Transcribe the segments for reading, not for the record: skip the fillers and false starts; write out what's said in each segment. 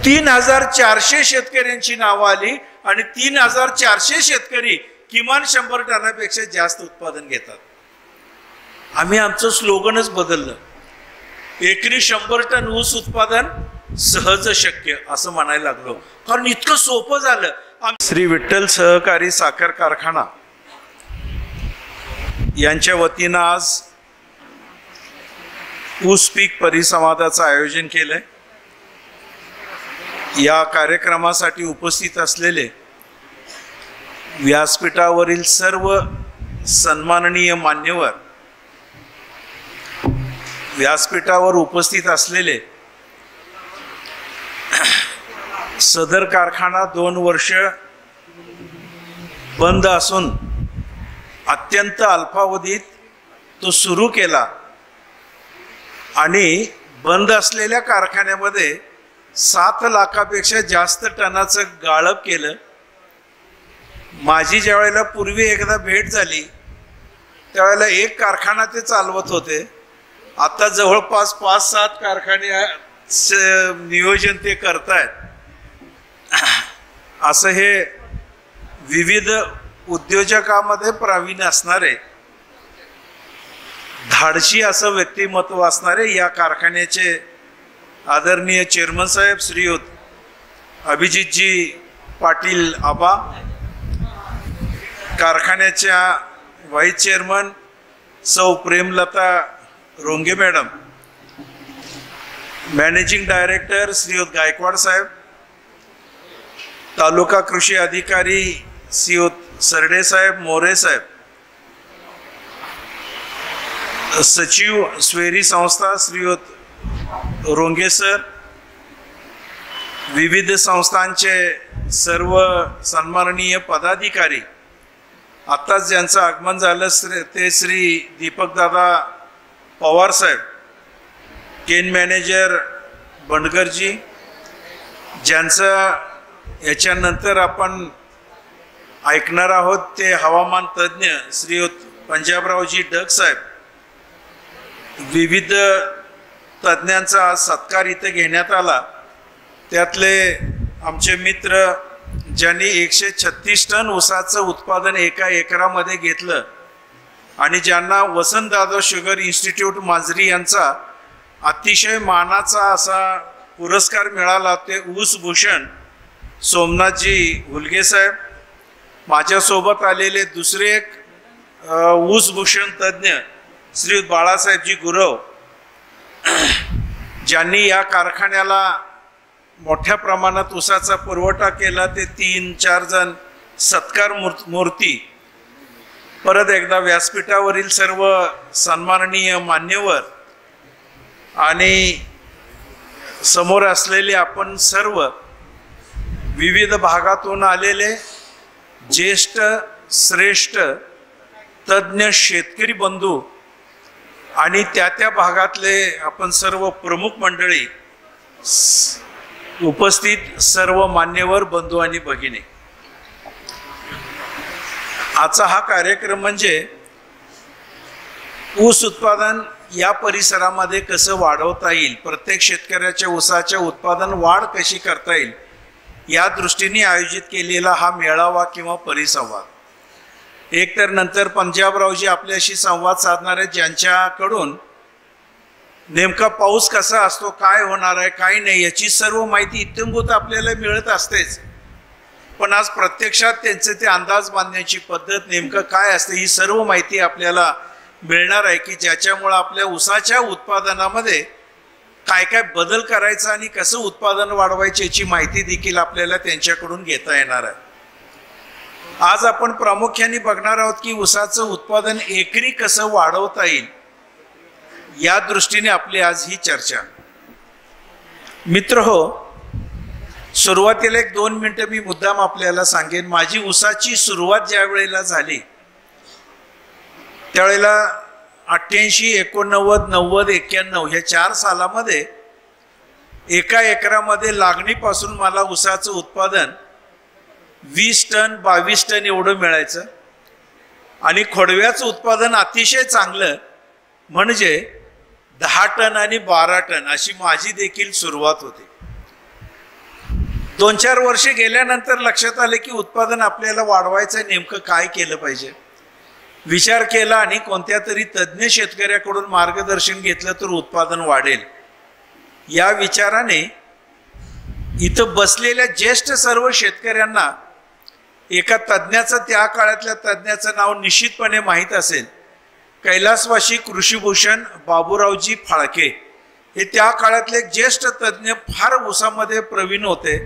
3,400 शेतकऱ्यांची नावं आली आणि 3,400 शेतकरी किमान 100 टनापेक्षा जास्त उत्पादन घेतात. आम्ही आमचं स्लोगनच बदललं. एकरी 100 टन ऊस उत्पादन सहज शक्य असं म्हणायला लागलो, कारण इतकं सोपं झालं. श्री विठ्ठल सहकारी साखर कारखाना यांच्या वतीनं आज ऊस पीक परिसंवादाचं आयोजन केलंय. या कार्यक्रमासाठी उपस्थित असलेले व्यासपीठावरील सर्व सन्माननीय मान्यवर, व्यासपीठावर उपस्थित असलेले, सदर कारखाना 2 वर्ष बंद असून अत्यंत अल्पावधीत तो सुरू केला आणि बंद असलेल्या कारखान्यामध्ये 7 लाखापेक्षा जास्त टनाचं गाळप केलं. माझी ज्या वेळेला पूर्वी एकदा भेट झाली त्यावेळेला एक कारखाना ते चालवत होते. आता जवळपास 5-7 कारखाने नियोजन ते करतायत. असं हे विविध उद्योजकामध्ये प्रावीण्य असणारे, धाडशी असं व्यक्तिमत्व असणारे या कारखान्याचे आदरणीय चेअरमन साहेब श्रीयुत अभिजितजी पाटील आबा, कारखान्याच्या व्हाईस चेअरमन सौ प्रेमलता रोंगे मॅडम, मॅनेजिंग डायरेक्टर श्रीयुत गायकवाड साहेब, तालुका कृषी अधिकारी श्रीयुत सरडे साहेब, मोरे साहेब, सचिव स्वेरी संस्था श्रीयुत रोंगे सर, विविध संस्थांचे सर्व सन्माननीय पदाधिकारी, आत्ताच ज्यांचं आगमन झालं ते श्री दीपकदादा पवार साहेब, केन मॅनेजर बंडगरजी, ज्यांचं याच्यानंतर आपण ऐकणार आहोत ते हवामान तज्ज्ञ श्रीयुत पंजाबरावजी डग साहेब. विविध तज्ज्ञांचा सत्कार इथे घेण्यात आला. त्यातले आमचे मित्र ज्यांनी 136 टन ऊसाचं उत्पादन एका एकरामध्ये घेतलं आणि ज्यांना वसंतदादा शुगर इन्स्टिट्यूट मांजरी यांचा अतिशय मानाचा असा पुरस्कार मिळाला, ते ऊस भूषण सोमनाथजी हुलगे साहेब. माझ्यासोबत आलेले दुसरे एक ऊस भूषण तज्ज्ञ श्री बाळासाहेबजी गुरव, ज्यांनी या कारखान्याला मोठ्या प्रमाणात ऊसाचा पुरवठा केला, ते 3-4 जण सत्कार मूर्ती. परत एकदा व्यासपीठावरील सर्व सन्माननीय मान्यवर आणि समोर असलेले आपण सर्व विविध भागातून आलेले ज्येष्ठ श्रेष्ठ तज्ज्ञ शेतकरी बंधू आणि त्या भागातले आपण सर्व प्रमुख मंडळी, उपस्थित सर्व मान्यवर बंधू आणि भगिनी, आजचा हा कार्यक्रम म्हणजे ऊस उत्पादन या परिसरामध्ये कसं वाढवता येईल, प्रत्येक शेतकऱ्याच्या ऊसाच्या उत्पादन वाढ कशी करता येईल या दृष्टीने आयोजित केलेला हा मेळावा किंवा परिसंवाद. एक तर नंतर पंजाबरावजी आपल्याशी संवाद साधणार आहेत, ज्यांच्याकडून नेमका पाऊस कसा असतो, काय होणार आहे, काय नाही याची सर्व माहिती इत्थंभूत आपल्याला मिळत असतेच. पण आज प्रत्यक्षात त्यांचे ते अंदाज बांधण्याची पद्धत नेमकं काय असते ही सर्व माहिती आपल्याला मिळणार आहे, की ज्याच्यामुळे आपल्या ऊसाच्या उत्पादनामध्ये काय काय बदल करायचा आणि कसं उत्पादन वाढवायचे याची माहिती देखील आपल्याला त्यांच्याकडून घेता येणार आहे. आज आपण प्रामुख्याने बघणार आहोत की ऊसाचं उत्पादन एकरी कसं वाढवता येईल या दृष्टीने आपली आज ही चर्चा. मित्रहो, सुरुवातीला 1-2 मिनिटं मी मुद्दाम आपल्याला सांगेन. माझी ऊसाची सुरुवात ज्या वेळेला झाली त्यावेळेला 88, 89, 90, 91 ह्या 4 सालामध्ये एका एकरामध्ये लागणीपासून मला ऊसाचं उत्पादन 20 टन 22 टन एवढं मिळायचं आणि खोडव्याचं उत्पादन अतिशय चांगलं म्हणजे 10 टन आणि 12 टन अशी माझी देखील सुरुवात होती. 2-4 वर्ष गेल्यानंतर लक्षात आले की उत्पादन आपल्याला वाढवायचं नेमकं काय केलं पाहिजे. विचार केला आणि कोणत्या तरी तज्ज्ञ शेतकऱ्याकडून मार्गदर्शन घेतलं तर उत्पादन वाढेल. या विचाराने इथं बसलेल्या ज्येष्ठ सर्व शेतकऱ्यांना एका तज्ज्ञाचं, त्या काळातल्या तज्ज्ञाचं नाव निश्चितपणे माहीत असेल. कैलासवासी कृषीभूषण बाबूरावजी फाळके हे त्या काळातले ज्येष्ठ तज्ज्ञ, फार ऊसामध्ये प्रवीण होते.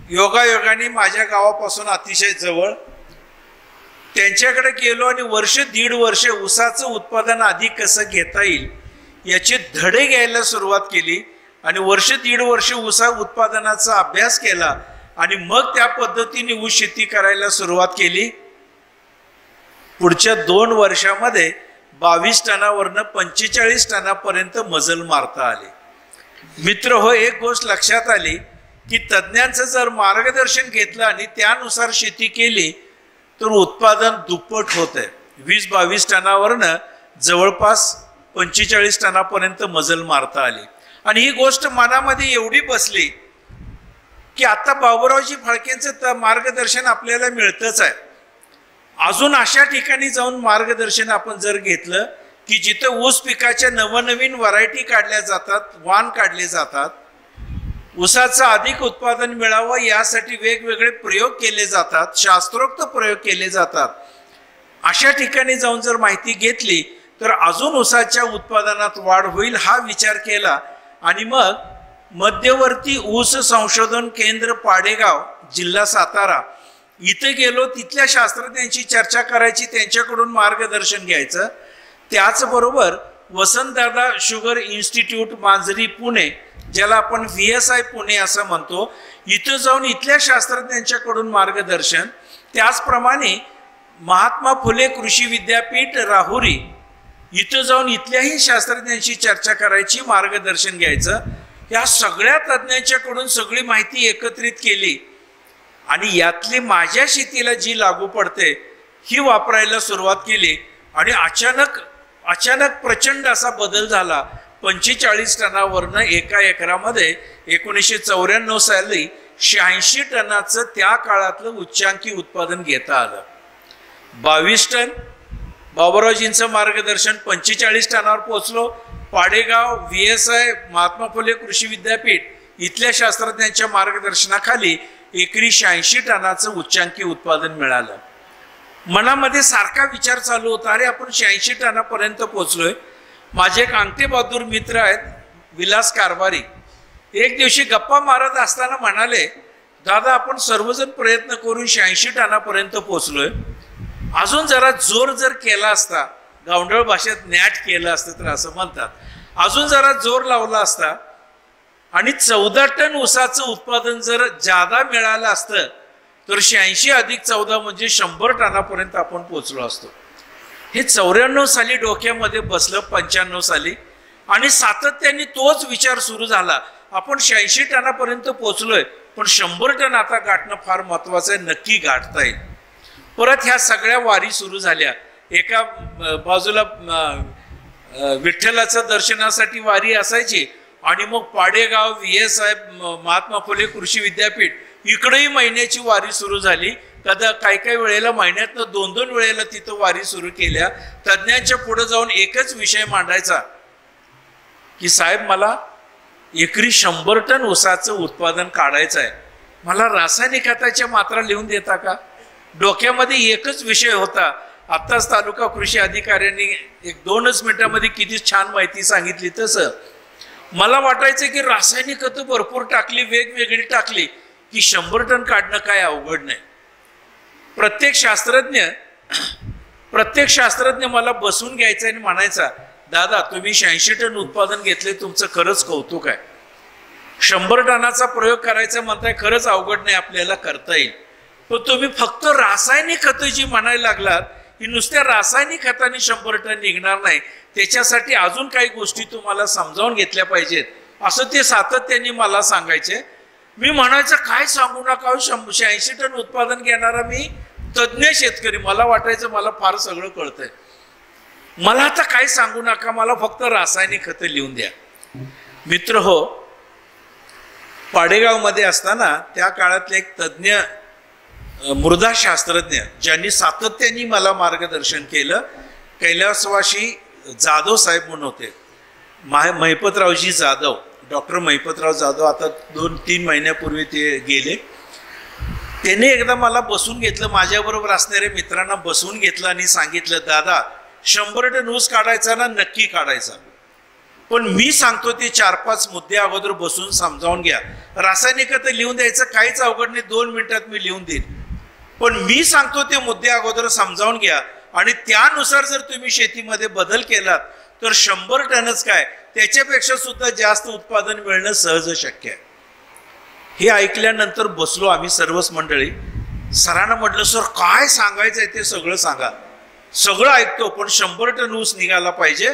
योगायोगाने माझ्या गावापासून अतिशय जवळ. त्यांच्याकडे गेलो आणि 1-1.5 वर्ष ऊसाचं उत्पादन अधिक कसं घेता येईल याचे धडे घ्यायला सुरुवात केली आणि 1-1.5 वर्ष ऊसा उत्पादनाचा अभ्यास केला आणि मग त्या पद्धतीने ऊस शेती करायला सुरुवात केली. पुढच्या 2 वर्षामध्ये 22 टनावरनं 45 टनापर्यंत मजल मारता आले. मित्र हो, एक गोष्ट लक्षात आली की तज्ज्ञांचं जर मार्गदर्शन घेतलं आणि त्यानुसार शेती केली तर उत्पादन दुप्पट होत आहे. 20-22 टनावरनं जवळपास 45 टनापर्यंत मजल मारता आली. आणि ही गोष्ट मनामध्ये एवढी बसली की आता बाबूरावजी फाळकेंचं मार्गदर्शन आपल्याला मिळतच आहे. अजून अशा ठिकाणी जाऊन मार्गदर्शन आपण जर घेतलं की जिथं ऊस पिकाच्या नवनवीन व्हरायटी काढल्या जातात, वाण काढले जातात, ऊसाचं अधिक उत्पादन मिळावं यासाठी वेगवेगळे प्रयोग केले जातात, शास्त्रोक्त प्रयोग केले जातात. अशा ठिकाणी जाऊन जर माहिती घेतली तर अजून ऊसाच्या उत्पादनात वाढ होईल हा विचार केला. आणि मग मध्यवर्ती ऊस संशोधन केंद्र पाडेगाव, जिल्हा सातारा इथे गेलो. तिथल्या शास्त्रज्ञांची चर्चा करायची, त्यांच्याकडून मार्गदर्शन घ्यायचं. त्याचबरोबर वसंतदादा शुगर इन्स्टिट्यूट मांजरी पुणे, ज्याला आपण VSI पुणे असं म्हणतो, इथं जाऊन इथल्या शास्त्रज्ञांच्याकडून मार्गदर्शन. त्याचप्रमाणे महात्मा फुले कृषी विद्यापीठ राहुरी इथं जाऊन इथल्याही शास्त्रज्ञांशी चर्चा करायची, मार्गदर्शन घ्यायचं. या सगळ्या तज्ज्ञांच्याकडून सगळी माहिती एकत्रित केली आणि यातली माझ्या शेतीला जी लागू पडते ही वापरायला सुरुवात केली. आणि अचानक प्रचंड असा बदल झाला. 45 टनावरनं एका एकरामध्ये 1994 साली 86 टनाचं त्या काळातलं उच्चांकी उत्पादन घेता आलं. 22 टन बाबूरावजींचं मार्गदर्शन, 45 टनावर पोहोचलो. पाडेगाव VSI महात्मा फुले कृषी विद्यापीठ इथल्या शास्त्रज्ञांच्या मार्गदर्शनाखाली एकरी 86 टनाचं उच्चांकी उत्पादन मिळालं. मनामध्ये सारखा विचार चालू होता, अरे आपण 86 टनापर्यंत पोहोचलोय. माझे एक अंगठे बहादूर मित्र आहेत विलास कारभारी, एक दिवशी गप्पा मारत असताना म्हणाले, दादा आपण सर्वजण प्रयत्न करून 86 टनापर्यंत पोहोचलोय, अजून जरा जोर जर केला असता, गावंढळ भाषेत नॅट केलं असतं तर असं म्हणतात, अजून जरा जोर लावला असता आणि 14 टन ऊसाचं उत्पादन जर जादा मिळालं असतं तर 86 अधिक 14 म्हणजे 100 टनापर्यंत आपण पोहोचलो असतो. हे 94 साली डोक्यामध्ये बसलं, 95 साली, आणि सातत्याने तोच विचार सुरू झाला. आपण 86 टनापर्यंत पोहोचलोय, पण 100 टन आता गाठणं फार महत्वाचं आहे, नक्की गाठता येईल. परत ह्या सगळ्या वारी सुरू झाल्या. एका बाजूला विठ्ठलाचं दर्शनासाठी वारी असायची आणि मग पाडेगाव VSI महात्मा फुले कृषी विद्यापीठ इकडेही महिन्याची वारी सुरू झाली. काही वेळेला महिन्यातनं 2-2 वेळेला तिथं वारी सुरू केल्या. तज्ज्ञांच्या पुढे जाऊन एकच विषय मांडायचा की साहेब मला एकरी 100 टन ऊसाचं उत्पादन काढायचं आहे, मला रासायनिक खताच्या मात्रा लिहून देता का? डोक्यामध्ये एकच विषय होता. आत्ताच तालुका कृषी अधिकाऱ्यांनी 1-2 मिनिटांमध्ये किती छान माहिती सांगितली. तसं मला वाटायचं की रासायनिक खतं भरपूर टाकली, वेगवेगळी टाकली की 100 टन काढणं काय अवघड नाही. प्रत्येक शास्त्रज्ञ मला बसून घ्यायचा आणि म्हणायचा, दादा तुम्ही 86 टन उत्पादन घेतले, तुमचं खरंच कौतुक आहे. 100 टनाचा प्रयोग करायचा म्हणताय, खरंच अवघड नाही, आपल्याला करता येईल. पण तुम्ही फक्त रासायनिक खतं जी म्हणायला लागलात, ही नुसत्या रासायनिक खताने 100 टन निघणार नाही, त्याच्यासाठी अजून काही गोष्टी तुम्हाला समजावून घेतल्या पाहिजेत, असं ते सातत्याने मला सांगायचे. मी म्हणायचं काय सांगू नका, 86 टन उत्पादन घेणारा मी तज्ज्ञ शेतकरी, मला वाटायचं मला फार सगळं कळतंय, मला आता काय सांगू नका, मला फक्त रासायनिक खतं लिहून द्या. मित्र हो, पाडेगावमध्ये असताना त्या काळातले एक तज्ज्ञ मृदाशास्त्रज्ञ ज्यांनी सातत्याने मला मार्गदर्शन केलं, कैलासवासी जाधव साहेब म्हणून होते, महिपतरावजी जाधव, डॉक्टर महिपतराव जाधव. आता 2-3 महिन्यापूर्वी ते गेले. त्याने एकदा मला बसून घेतलं, माझ्याबरोबर असणाऱ्या मित्रांना बसून घेतलं आणि सांगितलं, दादा 100 टन ऊस काढायचा ना, नक्की काढायचा, पण मी सांगतो ते 4-5 मुद्दे अगोदर बसून समजावून घ्या. रासायनिक खत लिहून द्यायचं काहीच अवघड नाही, 2 मिनिटात मी लिहून देईन, पण मी सांगतो ते मुद्दे अगोदर समजावून घ्या आणि त्यानुसार जर तुम्ही शेतीमध्ये बदल केलात तर 100 टनच काय त्याच्यापेक्षा सुद्धा जास्त उत्पादन मिळणं सहज शक्य आहे. हे ऐकल्यानंतर बसलो आम्ही सर्वच मंडळी. सरांना म्हटलं, सर काय सांगायचं आहे ते सगळं सांगा, सगळं ऐकतो, पण 100 टन ऊस निघाला पाहिजे,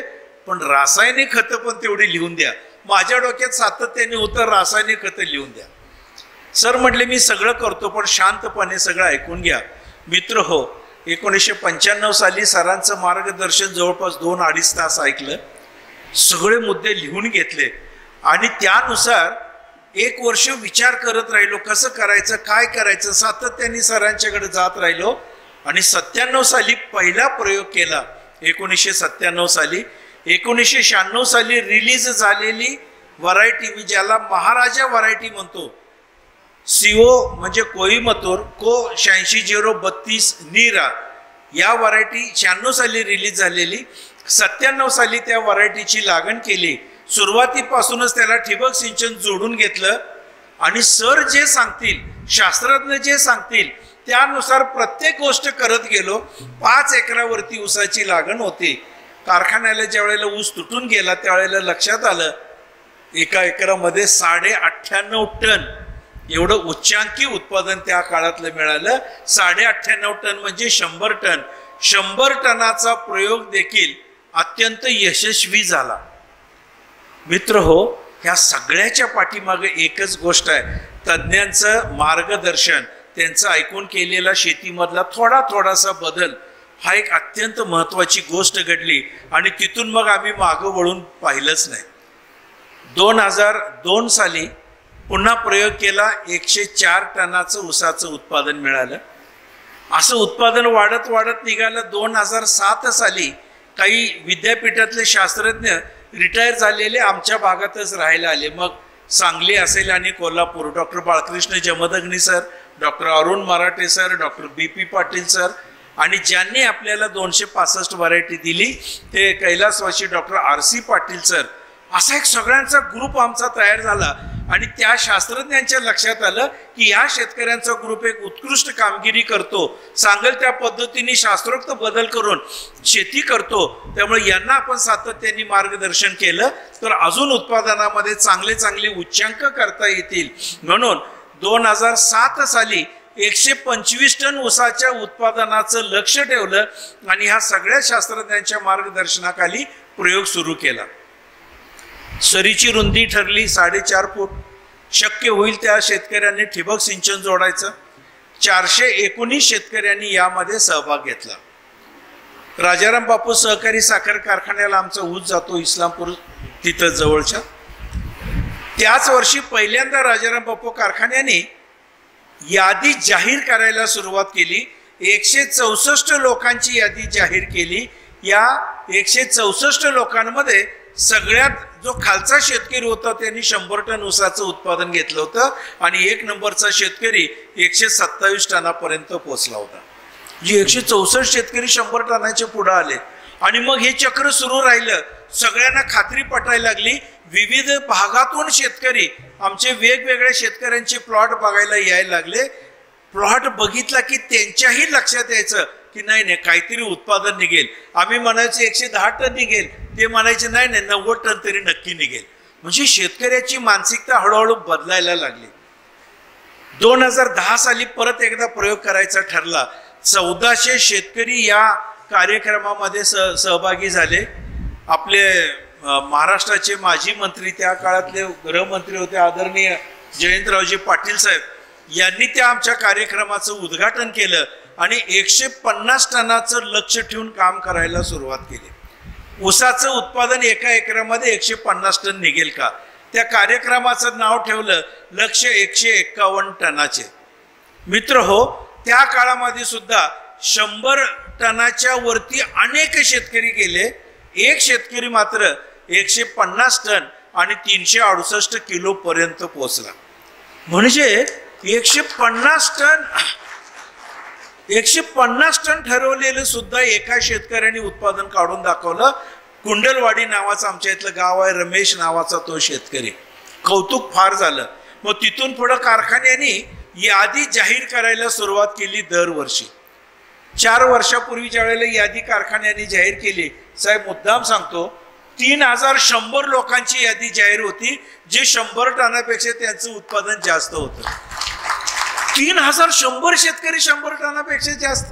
पण रासायनिक खतं पण तेवढी लिहून द्या. माझ्या डोक्यात सातत्याने होतं रासायनिक खतं लिहून द्या. सर म्हटले मी सगळं करतो, पण शांतपणे सगळं ऐकून घ्या. मित्र हो, 1995 साली सरांचं मार्गदर्शन जवळपास 2-2.5 तास ऐकलं, सगळे मुद्दे लिहून घेतले आणि त्यानुसार 1 वर्ष विचार करत राहिलो, कसं करायचं, काय करायचं, सातत्याने सरांच्याकडे जात राहिलो आणि 97 साली पहिला प्रयोग केला. 1997 साली 1996 साली रिलीज झालेली व्हरायटी, मी ज्याला महाराजा व्हरायटी म्हणतो, CO म्हणजे कोईमतूर को 86-032 नीरा, या व्हरायटी 96 साली रिलीज झालेली. 97 साली त्या व्हरायटीची लागण केली. सुरुवातीपासूनच त्याला ठिबक सिंचन जोडून घेतलं आणि सर जे सांगतील, शास्त्रज्ञ जे सांगतील त्यानुसार प्रत्येक गोष्ट करत गेलो. 5 एकरावरती ऊसाची लागण होती. कारखान्याला ज्या वेळेला ऊस तुटून गेला त्यावेळेला लक्षात आलं 1 एकरामध्ये 98.5 टन एवढं उच्चांकी उत्पादन त्या काळातलं मिळालं. 98.5 टन म्हणजे 100 टन. 100 टनाचा प्रयोग देखील अत्यंत यशस्वी झाला. मित्र हो, ह्या सगळ्याच्या पाठीमागे एकच गोष्ट आहे, तज्ज्ञांचं मार्गदर्शन, त्यांचं ऐकून केलेला शेतीमधला थोडासा बदल, हा एक अत्यंत महत्त्वाची गोष्ट घडली आणि तिथून मग आम्ही मागं वळून पाहिलंच नाही. 2002 साली पुन्हा प्रयोग केला, 104 टनाचं ऊसाचं उत्पादन मिळालं. असं उत्पादन वाढत वाढत निघालं. 2007 साली काही विद्यापीठातले शास्त्रज्ञ रिटायर झालेले आमच्या भागातच राहायला आले. मग सांगली असेल आणि Kolhapur, doctor Balkrishna Jamadagni sir, doctor Arun Marathe sir, doctor BP Patil sir, आणि ज्यांनी आपल्याला 265 व्हरायटी दिली ते कैलासवासी डॉक्टर RC पाटील सर. असा एक सगळ्यांचा ग्रुप आमचा तयार झाला आणि त्या शास्त्रज्ञांच्या लक्षात आलं की या शेतकऱ्यांचा ग्रुप एक उत्कृष्ट कामगिरी करतो, सांगेल त्या पद्धतीने शास्त्रोक्त बदल करून शेती करतो, त्यामुळे यांना आपण सातत्याने मार्गदर्शन केलं तर अजून उत्पादनामध्ये चांगले उच्चांक करता येतील. म्हणून 2007 साली 125 टन ऊसाच्या उत्पादनाचं लक्ष ठेवलं आणि ह्या सगळ्या शास्त्रज्ञांच्या मार्गदर्शनाखाली प्रयोग सुरू केला. सरीची रुंदी ठरली 4.5 फूट. शक्य होईल त्या शेतकऱ्यांनी ठिबक सिंचन जोडायचं. 419 शेतकऱ्यांनी यामध्ये सहभाग घेतला. राजाराम बापू सहकारी साखर कारखान्याला आमचा ऊस जातो इस्लामपूर तिथं जवळच्या. त्याच वर्षी पहिल्यांदा राजाराम बापू कारखान्याने यादी जाहीर करायला सुरुवात केली. 164 लोकांची यादी जाहीर केली. या 164 लोकांमध्ये सगळ्यात जो खालचा शेतकरी होता त्यांनी 100 टन ऊसाचं उत्पादन घेतलं होतं आणि 1 नंबरचा शेतकरी 127 टनापर्यंत पोहोचला होता. जी 164 शेतकरी 100 टनाच्या पुढे आले आणि मग हे चक्र सुरू राहिलं. सगळ्यांना खात्री पटायला लागली. विविध भागातून शेतकरी आमचे वेगवेगळ्या शेतकऱ्यांचे प्लॉट बघायला यायला लागले. प्लॉट बघितला की त्यांच्याही लक्षात यायचं की नाही काहीतरी उत्पादन निघेल. आम्ही म्हणायचे 110 टन निघेल, ते म्हणायचे नाही 90 टन तरी नक्की निघेल. म्हणजे शेतकऱ्याची मानसिकता हळूहळू बदलायला लागली. 2010 साली परत एकदा प्रयोग करायचा ठरला. 1400 शेतकरी या कार्यक्रमामध्ये सहभागी झाले. आपले महाराष्ट्राचे माजी मंत्री, त्या काळातले गृहमंत्री होते आदरणीय जयंतरावजी पाटील साहेब, यांनी त्या आमच्या कार्यक्रमाचं उद्घाटन केलं आणि 150 टनाचं लक्ष ठेवून काम करायला सुरुवात केली. ऊसाचं उत्पादन 1 एकरामध्ये 150 टन निघेल का? त्या कार्यक्रमाचं नाव ठेवलं लक्ष्य 151 टनाचे. मित्र हो, त्या काळामध्ये सुद्धा 100 टनाच्या वरती अनेक शेतकरी गेले. एक शेतकरी मात्र 150 टन आणि 368 किलो पर्यंत पोहोचला. म्हणजे 150 टन ठरवलेलं सुद्धा एका शेतकऱ्याने उत्पादन काढून दाखवलं. कुंडलवाडी नावाचं आमच्या इथलं गाव आहे, रमेश नावाचा तो शेतकरी. कौतुक फार झालं. मग तिथून पुढे कारखान्यांनी यादी जाहीर करायला सुरुवात केली दरवर्षी. 4 वर्षापूर्वीच्या वेळेला यादी कारखान्यांनी जाहीर केली. साहेब मुद्दाम सांगतो, 3100 लोकांची यादी जाहीर होती, जे 100 टनापेक्षा त्यांचं उत्पादन जास्त होतं. 3100 शेतकरी 100 टनापेक्षा जास्त.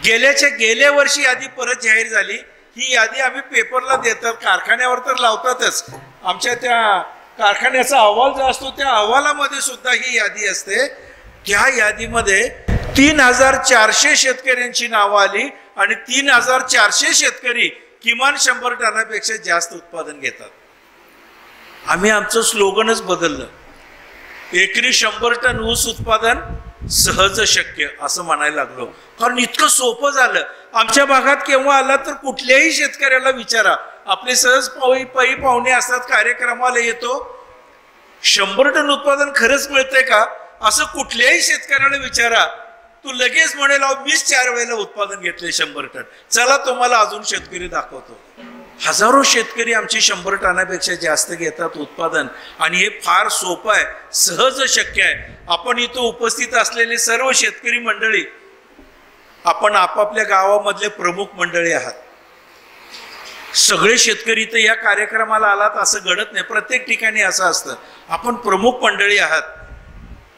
गेल्या वर्षी यादी परत जाहीर झाली. ही यादी आम्ही पेपरला देतात, कारखान्यावर तर लावतातच. आमच्या त्या कारखान्याचा अहवाल जो असतो त्या अहवालामध्ये सुद्धा ही यादी असते. त्या यादीमध्ये 3400 शेतकऱ्यांची नावं आली आणि 3400 शेतकरी किमान 100 टनापेक्षा जास्त उत्पादन घेतात. आम्ही आमचं स्लोगनच बदललं. एकरी 100 टन ऊस उत्पादन सहज शक्य असं म्हणायला लागलो. कारण इतकं सोपं झालं. आमच्या भागात केव्हा आला तर कुठल्याही शेतकऱ्याला विचारा, आपले सहज पै पाहुणे असतात, कार्यक्रमाला येतो, 100 टन उत्पादन खरंच मिळतंय का असं कुठल्याही शेतकऱ्याला विचारा, तू लगेच म्हणेल मीच 4 वेळेला उत्पादन घेतले 100 टन. चला तुम्हाला अजून शेतकरी दाखवतो. हजारो शेतकरी आमची 100 टनापेक्षा जास्त घेतात उत्पादन. आणि हे फार सोपं आहे, सहज शक्य आहे. आपण इथं उपस्थित असलेले सर्व शेतकरी मंडळी, आपण आपापल्या गावामधले प्रमुख मंडळी आहात. सगळे शेतकरी तर या कार्यक्रमाला आलात असं घडत नाही, प्रत्येक ठिकाणी असं असतं. आपण प्रमुख मंडळी आहात.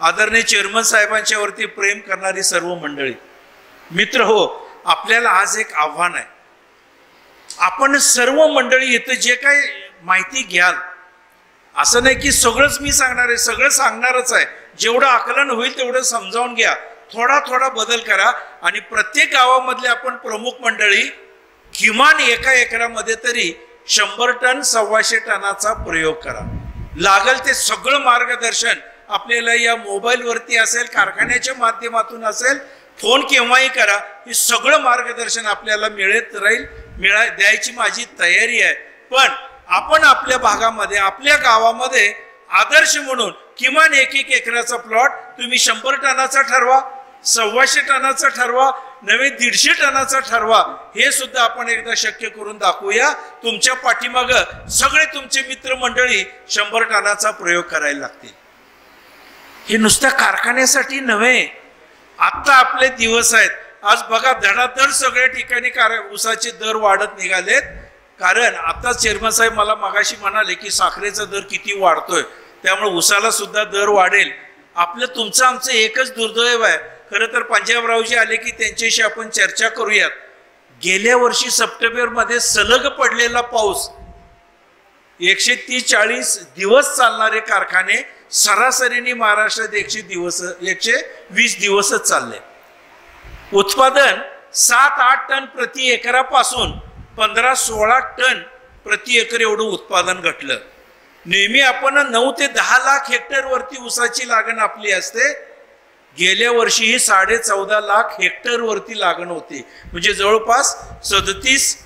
आदरणीय चेअरमन साहेबांच्या वरती प्रेम करणारी सर्व मंडळी. मित्र हो, आपल्याला आज एक आव्हान आहे. आपण सर्व मंडळी इथं जे काही माहिती घ्याल, असं नाही की सगळंच मी सांगणार आहे, सगळं सांगणारच आहे. जेवढं आकलन होईल तेवढं समजावून घ्या, थोडा बदल करा. आणि प्रत्येक गावामधले आपण प्रमुख मंडळी किमान एका एकरामध्ये तरी 100 टन 125 टनाचा प्रयोग करा. लागल ते सगळं मार्गदर्शन आपल्याला या मोबाईलवरती असेल, कारखान्याच्या माध्यमातून असेल, फोन केव्हाही करा. हे सगळं मार्गदर्शन आपल्याला मिळत राहील. द्यायची माझी तयारी आहे. पण आपण आपल्या भागामध्ये, आपल्या गावामध्ये आदर्श म्हणून किमान 1 एकराचा प्लॉट तुम्ही 100 टनाचा ठरवा, 125 टनाचा ठरवा, नवे 150 टनाचा ठरवा. हे सुद्धा आपण एकदा शक्य करून दाखवूया. तुमच्या पाठीमागं सगळे तुमचे मित्रमंडळी 100 टनाचा प्रयोग करायला लागतील. हे नुसत्या कारखान्यासाठी नव्हे, आत्ता आपले दिवस आहेत. आज बघा धडाधड सगळ्या ठिकाणी ऊसाचे दर वाढत निघालेत. कारण आता चेअरमन साहेब मला मगाशी म्हणाले की साखरेचा दर किती वाढतोय, त्यामुळे ऊसाला सुद्धा दर वाढेल. तुमचं आमचं एकच दुर्दैव आहे. खरं तर पंजाबरावजी आले की त्यांच्याशी आपण चर्चा करूयात. गेल्या वर्षी सप्टेंबरमध्ये सलग पडलेला पाऊस, 130-140 दिवस चालणारे कारखाने सरासरीने महाराष्ट्रात 120 दिवसच चालले. उत्पादन 7-8 टन प्रति एकरापासून 15-16 टन प्रति एकर एवढं उत्पादन घटलं. नेहमी आपण 9 ते 10 लाख हेक्टर वरती ऊसाची लागण आपली असते. गेल्या वर्षी ही 14.5 लाख हेक्टर वरती लागण होती. म्हणजे जवळपास 37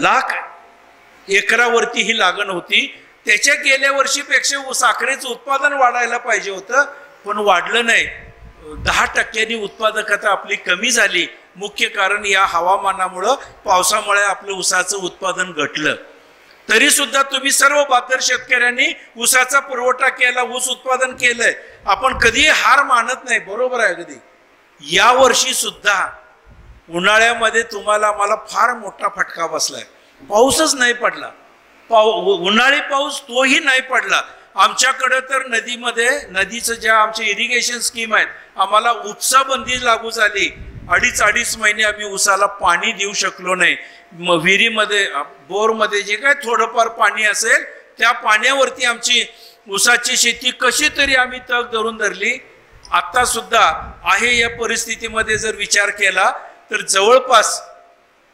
लाख एकरावरती ही लागण होती. त्याच्या गेल्या वर्षीपेक्षा साखरेचं उत्पादन वाढायला पाहिजे होतं, पण वाढलं नाही. 10% उत्पादकता आपली कमी झाली. मुख्य कारण या हवामानामुळं, पावसामुळे आपलं ऊसाचं उत्पादन घटलं. तरी सुद्धा तुम्ही सर्व बाजार शेतकऱ्यांनी ऊसाचा पुरवठा केला, ऊस उत्पादन केलंय. आपण कधी हार मानत नाही, बरोबर आहे. कधी या वर्षी सुद्धा उन्हाळ्यामध्ये तुम्हाला मला फार मोठा फटका बसलाय. पाऊसच नाही पडला. उन्हाळी पाऊस तोही नाही पडला. आमच्याकडे तर नदीचं ज्या आमचे इरिगेशन स्कीम आहेत, आम्हाला उपसा बंदी लागू झाली. 2.5 महिने आम्ही ऊसाला पाणी देऊ शकलो नाही. विहिरीमध्ये, बोरमध्ये जे काय थोडंफार पाणी असेल त्या पाण्यावरती आमची ऊसाची शेती कशी तरी आम्ही तग धरून धरली. आता सुद्धा आहे. या परिस्थितीमध्ये जर विचार केला तर जवळपास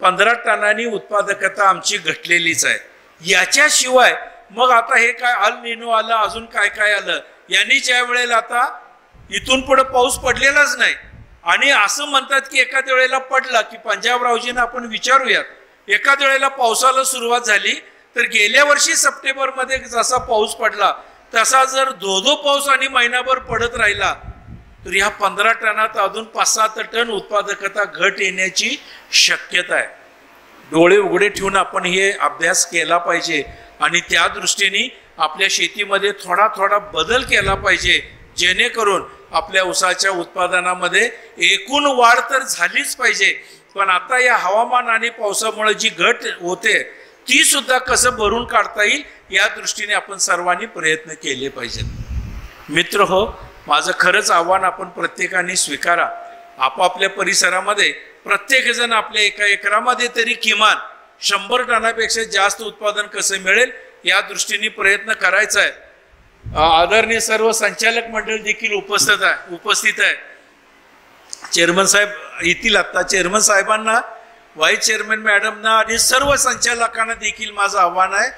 15 टनांनी उत्पादकता आमची घटलेलीच आहे. याच्याशिवाय मग आता हे काय अल निनो आलं, अजून काय काय आलं, यांनी ज्या वेळेला आता इथून पुढे पाऊस पडलेलाच नाही आणि असं म्हणतात की एखाद्या वेळेला पडला की पंजाबरावजींना आपण विचारूयात, एखाद्या वेळेला पावसाला सुरुवात झाली तर गेल्या वर्षी सप्टेंबरमध्ये जसा पाऊस पडला तसा जर धो पाऊस आणि महिनाभर पडत राहिला तर ह्या 15 टनात अजून 5-7 टन उत्पादकता घट येण्याची शक्यता आहे. डोळे उघडे ठेवून आपण हे अभ्यास केला पाहिजे आणि त्या दृष्टीने आपल्या शेतीमध्ये थोडा थोडा बदल केला पाहिजे, जेणेकरून आपल्या ऊसाच्या उत्पादनामध्ये एकूण वाढ तर झालीच पाहिजे, पण आता या हवामान आणि पावसामुळे जी घट होते ती सुद्धा कसं भरून काढता येईल या दृष्टीने आपण सर्वांनी प्रयत्न केले पाहिजेत. मित्र हो, माझं खरंच आव्हान आपण प्रत्येकाने स्वीकारा. आपापल्या परिसरामध्ये प्रत्येकजण आपल्या एका एकरामध्ये तरी किमान 100 टनापेक्षा जास्त उत्पादन कसं मिळेल या दृष्टीने प्रयत्न करायचा आहे. आदरणीय सर्व संचालक मंडळ देखील उपस्थित आहे. चेअरमन साहेब येतील आता. चेअरमन साहेबांना, व्हाईस चेअरमन मॅडमना आणि सर्व संचालकांना देखील माझं आव्हान आहे,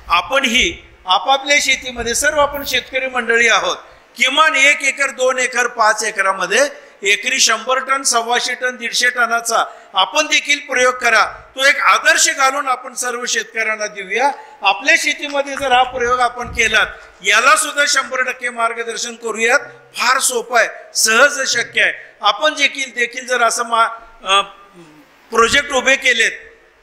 आपण ही आपापल्या शेतीमध्ये सर्व आपण शेतकरी मंडळी आहोत, किमान 1 एकर 2 एकर 5 एकरामध्ये एकरी 100 टन 125 टन 150 टनाचा आपण देखील प्रयोग करा. तो एक आदर्श घालून आपण सर्व शेतकऱ्यांना देऊया. आपल्या शेतीमध्ये जर हा प्रयोग आपण केलात, याला सुद्धा 100% मार्गदर्शन करूयात. फार सोपं आहे, सहज शक्य आहे. आपण देखील जर असं प्रोजेक्ट उभे केलेत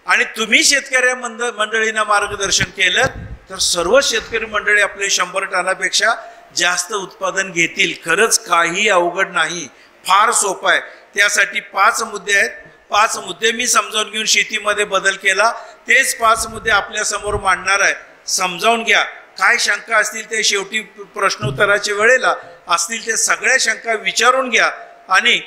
आणि तुम्ही शेतकऱ्या मंडळींना मार्गदर्शन केलं तर सर्व शेतकरी मंडळी आपले 100 टनापेक्षा जास्त उत्पादन घेतील. खरंच काही अवघड नाही, फार सोपं आहे. त्यासाठी 5 मुद्दे आहेत. 5 मुद्दे मी समजावून घेऊन शेतीमध्ये बदल केला. तेच 5 मुद्दे आपल्या समोर मांडणार आहे. समजावून घ्या. काय शंका असतील ते शेवटी प्रश्नोत्तराच्या वेळेला असतील ते सगळ्या शंका विचारून घ्या आणि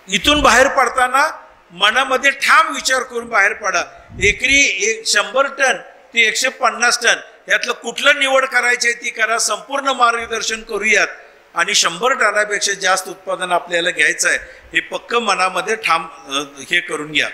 इथून बाहेर पडताना मनामध्ये ठाम विचार करून बाहेर पडा. एकरी 100 टन ते 150 टन यातलं कुठलं निवड करायची आहे ती करा. संपूर्ण मार्गदर्शन करूयात आणि 100 टनापेक्षा जास्त उत्पादन आपल्याला घ्यायचं आहे हे पक्क मनामध्ये ठाम हे करून घ्या.